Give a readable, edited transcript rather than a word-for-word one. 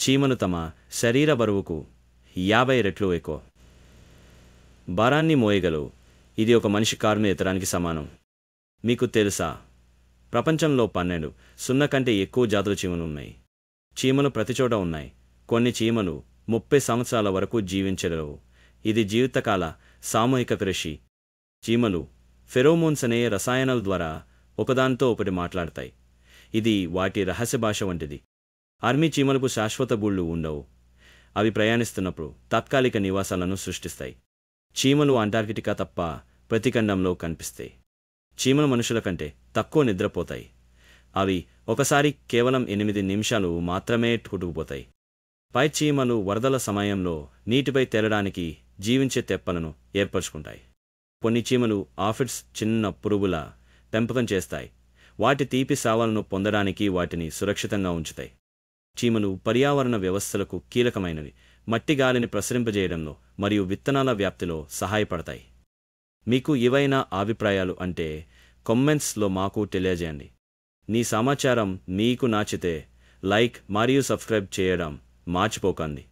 చీమలు తమ శరీర బరువుకు 50 రెట్లు ఎక్కువ భారాన్ని మోయగలవు. ఇది ఒక మనిషి కారును ఎత్తడానికి సమానం. మీకు తెలుసా, ప్రపంచంలో 12 కంటే ఎక్కువ జాతుల చీమలు ఉన్నాయి. చీమలు ప్రతిచోట ఉన్నాయి. కొన్ని చీమలు 30 సంవత్సరాల వరకు జీవించగలవు. ఇది జీవితకాల సామూహిక కృషి. చీమలు ఫెరోమోన్స్ అనే రసాయనాల ద్వారా ఒకదానితో ఒకటి మాట్లాడతాయి. ఇది వాటి రహస్య భాష వంటిది. ఆర్మీ చీమలకు శాశ్వత గూళ్ళు ఉండవు. అవి ప్రయాణిస్తున్నప్పుడు తాత్కాలిక నివాసాలను సృష్టిస్తాయి. చీమలు అంటార్కిటికా తప్ప ప్రతి ఖండంలో కనిపిస్తాయి. చీమలు మనుషుల కంటే తక్కువ నిద్రపోతాయి. అవి ఒకసారి కేవలం 8 నిమిషాలు మాత్రమే కొట్టుకుపోతాయి. పై చీమలు వరదల సమయంలో నీటిపై తేలడానికి జీవించే తెప్పలను ఏర్పరచుకుంటాయి. కొన్ని చీమలు ఆఫిడ్స్ చిన్న పురుగుల పెంపకం చేస్తాయి. వాటి తీపి సావాలను పొందడానికి వాటిని సురక్షితంగా ఉంచుతాయి. చీమలు పర్యావరణ వ్యవస్థలకు కీలకమైనవి. మట్టి గాలిని ప్రసరింపజేయడంలో మరియు విత్తనాల వ్యాప్తిలో సహాయపడతాయి. మీకు ఏవైనా అభిప్రాయాలు అంటే కామెంట్స్లో మాకు తెలియజేయండి. నీ సమాచారం మీకు నచ్చితే లైక్ మరియు సబ్స్క్రైబ్ చేయడం మర్చిపోకండి.